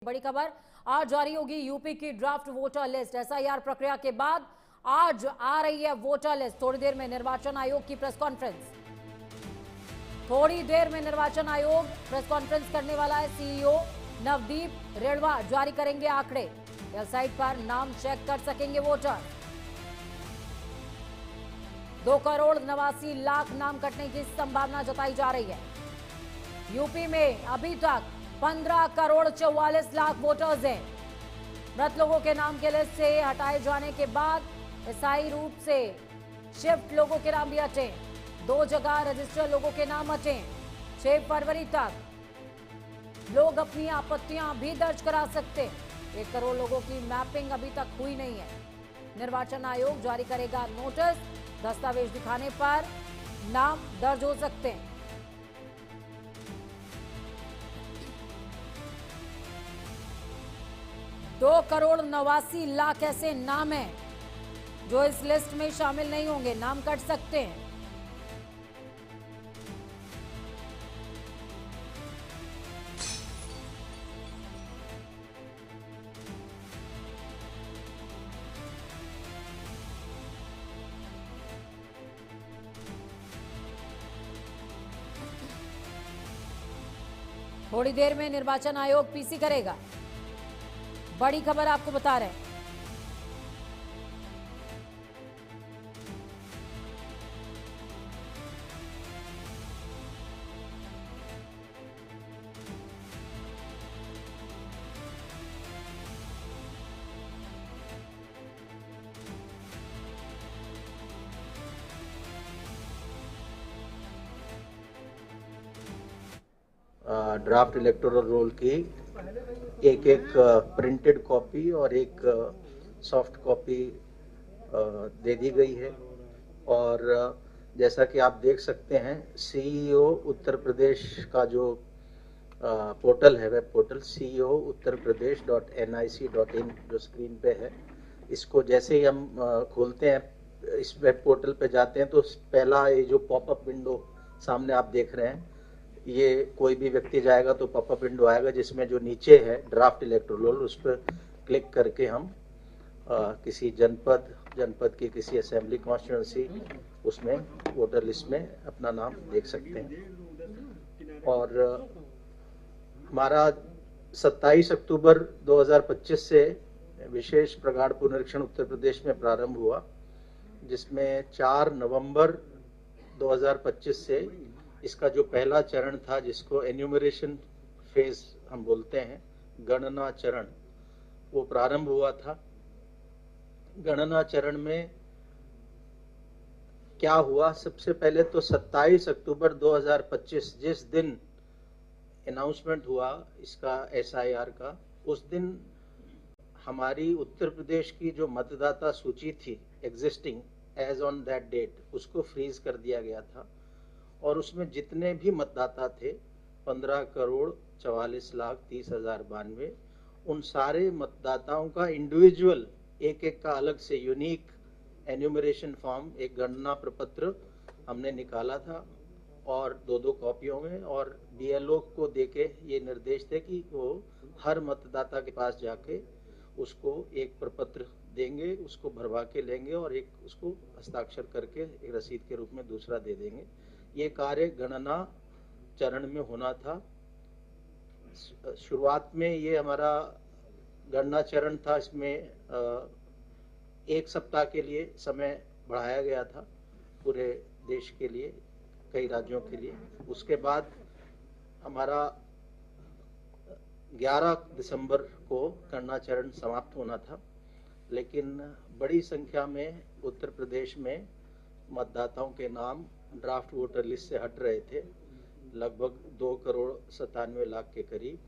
बड़ी खबर, आज जारी होगी यूपी की ड्राफ्ट वोटर लिस्ट। एसआईआर प्रक्रिया के बाद आज आ रही है वोटर लिस्ट। थोड़ी देर में निर्वाचन आयोग की प्रेस कॉन्फ्रेंस, थोड़ी देर में निर्वाचन आयोग प्रेस कॉन्फ्रेंस करने वाला है। सीईओ नवदीप रेणवा जारी करेंगे आंकड़े। वेबसाइट पर नाम चेक कर सकेंगे वोटर। 2,89,00,000 नाम कटने की संभावना जताई जा रही है। यूपी में अभी तक 15,44,00,000 वोटर्स हैं। मृत लोगों के नाम के लिस्ट से हटाए जाने के बाद अस्थायी रूप से शिफ्ट लोगों के नाम भी हटे। 2 जगह रजिस्टर लोगों के नाम हटे। 6 फरवरी तक लोग अपनी आपत्तियां भी दर्ज करा सकते हैं। 1 करोड़ लोगों की मैपिंग अभी तक हुई नहीं है। निर्वाचन आयोग जारी करेगा नोटिस। दस्तावेज दिखाने पर नाम दर्ज हो सकते हैं। 2,89,00,000 ऐसे नाम हैं जो इस लिस्ट में शामिल नहीं होंगे, नाम कट सकते हैं। थोड़ी देर में निर्वाचन आयोग पीसी करेगा। बड़ी खबर आपको बता रहे हैं। ड्राफ्ट इलेक्टोरल रोल की एक प्रिंटेड कॉपी और एक सॉफ्ट कॉपी दे दी गई है। और जैसा कि आप देख सकते हैं, सीईओ उत्तर प्रदेश का जो पोर्टल है, वेब पोर्टल CEO uttarpradesh.nic.in जो स्क्रीन पे है, इसको जैसे ही हम खोलते हैं, इस वेब पोर्टल पे जाते हैं तो पहला ये जो पॉपअप विंडो सामने आप देख रहे हैं, ये कोई भी व्यक्ति जाएगा तो पॉपअप विंडो आएगा जिसमें जो नीचे है ड्राफ्ट इलेक्टोरल रोल, उस पर क्लिक करके हम किसी जनपद की किसी असेंबली कॉन्स्टिट्यूंसी उसमें वोटर लिस्ट में अपना नाम देख सकते हैं। और हमारा 27 अक्टूबर 2025 से विशेष प्रगाढ़ पुनरीक्षण उत्तर प्रदेश में प्रारंभ हुआ, जिसमें 4 नवंबर 2025 से इसका जो पहला चरण था, जिसको एन्यूमरेशन फेज हम बोलते हैं, गणना चरण, वो प्रारंभ हुआ था। गणना चरण में क्या हुआ, सबसे पहले तो 27 अक्टूबर 2025 जिस दिन अनाउंसमेंट हुआ इसका SIR का, उस दिन हमारी उत्तर प्रदेश की जो मतदाता सूची थी existing as on that date, उसको फ्रीज कर दिया गया था। और उसमें जितने भी मतदाता थे 15,44,30,092, उन सारे मतदाताओं का इंडिविजुअल एक का अलग से यूनिक एन्यूमरेशन फॉर्म, एक गणना प्रपत्र हमने निकाला था और 2 कॉपियों में, और BLO को देके ये निर्देश थे कि वो हर मतदाता के पास जाके उसको एक प्रपत्र देंगे, उसको भरवा के लेंगे और एक उसको हस्ताक्षर करके एक रसीद के रूप में दूसरा दे देंगे। ये कार्य गणना चरण में होना था। शुरुआत में ये हमारा गणना चरण था, इसमें 1 सप्ताह के लिए समय बढ़ाया गया था पूरे देश के लिए, कई राज्यों के लिए। उसके बाद हमारा 11 दिसंबर को गणना चरण समाप्त होना था, लेकिन बड़ी संख्या में उत्तर प्रदेश में मतदाताओं के नाम ड्राफ्ट वोटर लिस्ट से हट रहे थे, लगभग 2,97,00,000 के करीब।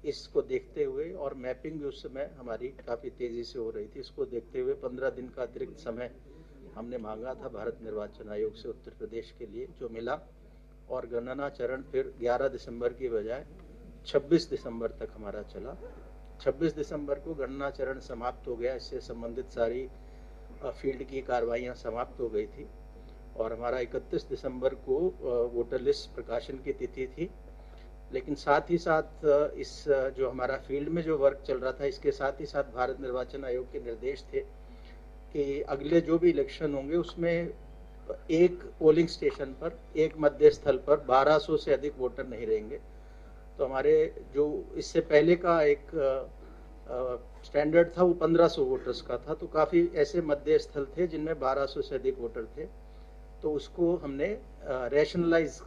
इसको देखते हुए, और मैपिंग भी उस समय हमारी काफ़ी तेज़ी से हो रही थी, इसको देखते हुए 15 दिन का अतिरिक्त समय हमने मांगा था भारत निर्वाचन आयोग से उत्तर प्रदेश के लिए, जो मिला। और गणना चरण फिर 11 दिसंबर की बजाय 26 दिसंबर तक हमारा चला। 26 दिसंबर को गणना चरण समाप्त हो गया। इससे संबंधित सारी फील्ड की कार्रवाइयाँ समाप्त हो गई थी और हमारा 31 दिसंबर को वोटर लिस्ट प्रकाशन की तिथि थी। लेकिन साथ ही साथ इस जो हमारा फील्ड में जो वर्क चल रहा था, इसके साथ ही साथ भारत निर्वाचन आयोग के निर्देश थे कि अगले जो भी इलेक्शन होंगे उसमें एक पोलिंग स्टेशन पर, एक मध्य स्थल पर 1200 से अधिक वोटर नहीं रहेंगे। तो हमारे जो इससे पहले का एक स्टैंडर्ड था वो 1500 वोटर्स का था, तो काफ़ी ऐसे मध्य स्थल थे जिनमें 1200 से अधिक वोटर थे। तो उसको हमने रैशनलाइज,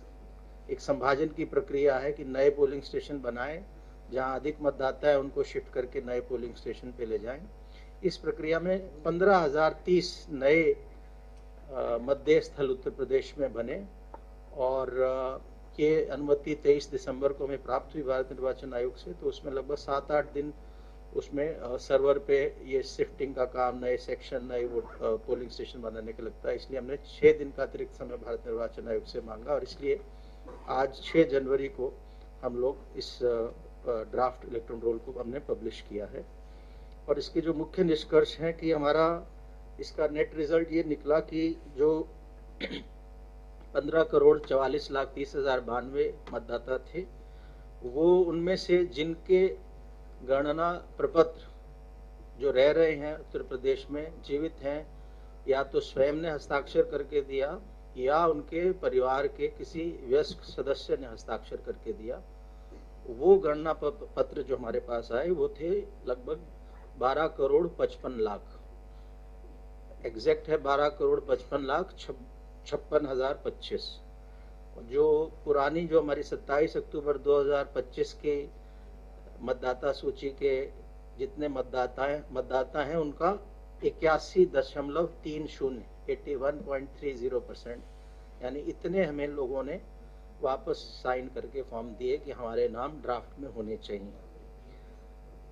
एक संभाजन की प्रक्रिया है कि नए पोलिंग स्टेशन बनाएं, जहां अधिक मतदाता है उनको शिफ्ट करके नए पोलिंग स्टेशन पे ले जाएं। इस प्रक्रिया में 15,030 नए मध्य स्थल उत्तर प्रदेश में बने और ये अनुमति 23 दिसंबर को हमें प्राप्त हुई भारत निर्वाचन आयोग से। तो उसमें लगभग 7-8 दिन उसमें सर्वर पे ये शिफ्टिंग का काम, नए सेक्शन, नए पोलिंग स्टेशन बनाने का लगता है। इसलिए हमने 6 दिन का अतिरिक्त समय भारत निर्वाचन आयोग से मांगा और इसलिए आज 6 जनवरी को हम लोग इस ड्राफ्ट इलेक्ट्रॉन रोल को हमने पब्लिश किया है। और इसके जो मुख्य निष्कर्ष हैं कि हमारा इसका नेट रिजल्ट ये निकला कि जो 15,44,30,092 मतदाता थे, वो उनमें से जिनके गणना प्रपत्र जो रह रहे हैं उत्तर प्रदेश में जीवित हैं, या तो स्वयं ने हस्ताक्षर करके दिया या उनके परिवार के किसी वयस्क सदस्य ने हस्ताक्षर करके दिया, वो गणना पत्र जो हमारे पास आए वो थे लगभग 12,55,00,000। एग्जैक्ट है 12,55,56,025। जो पुरानी जो हमारी 27 अक्टूबर 2025 के मतदाता सूची के जितने मतदाता हैं उनका 81.30, 81.30%, यानी इतने हमें लोगों ने वापस साइन करके फॉर्म दिए कि हमारे नाम ड्राफ्ट में होने चाहिए।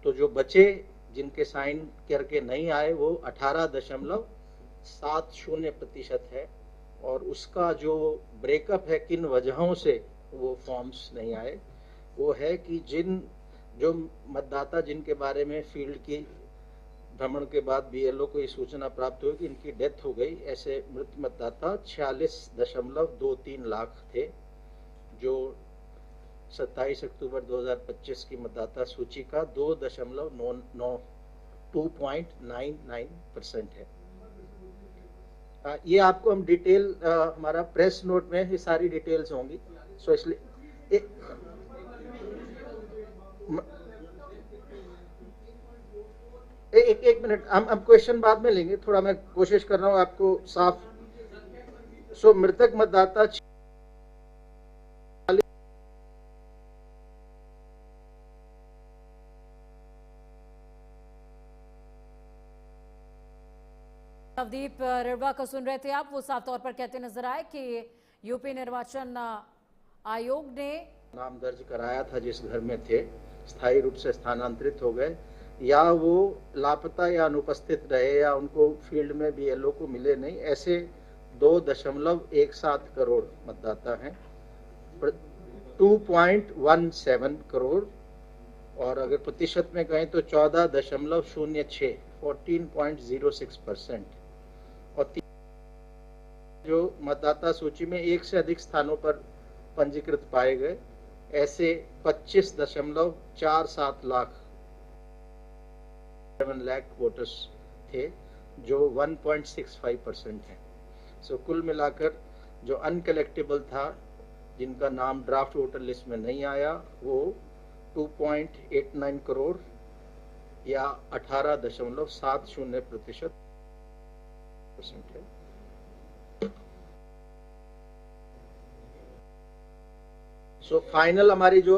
तो जो बचे जिनके साइन करके नहीं आए वो 18.70% है। और उसका जो ब्रेकअप है किन वजहों से वो फॉर्म्स नहीं आए, वो है कि जो मतदाता जिनके बारे में फील्ड की भ्रमण के बाद बीएलओ को ये सूचना प्राप्त हुई कि इनकी डेथ हो गई, ऐसे मृत मतदाता 46.23 लाख थे, जो 27 अक्टूबर 2025 की मतदाता सूची का 2.99% है। ये आपको हम डिटेल हमारा प्रेस नोट में ये सारी डिटेल्स होंगी, सो इसलिए एक मिनट, हम क्वेश्चन बाद में लेंगे, थोड़ा मैं कोशिश कर रहा हूं आपको साफ। सो मृतक मतदाता नवदीप रिड़वा को सुन रहे थे आप। वो साफ तौर पर कहते नजर आए कि यूपी निर्वाचन आयोग ने नाम दर्ज कराया था जिस घर में थे, स्थायी रूप से स्थानांतरित हो गए या वो लापता या अनुपस्थित रहे या उनको फील्ड में बीएलओ को मिले नहीं, ऐसे 2.17 करोड़ मतदाता हैं, 2.17 करोड़। और अगर प्रतिशत में कहें तो 14.06, 14.06%। और जो मतदाता सूची में एक से अधिक स्थानों पर पंजीकृत पाए गए, ऐसे 25.47 लाख वोटर्स थे, जो 1.65% है। सो कुल मिलाकर जो अनकलेक्टेबल था, जिनका नाम ड्राफ्ट वोटर लिस्ट में नहीं आया, वो 2.89 करोड़ या 18.70% है। सो फाइनल हमारी जो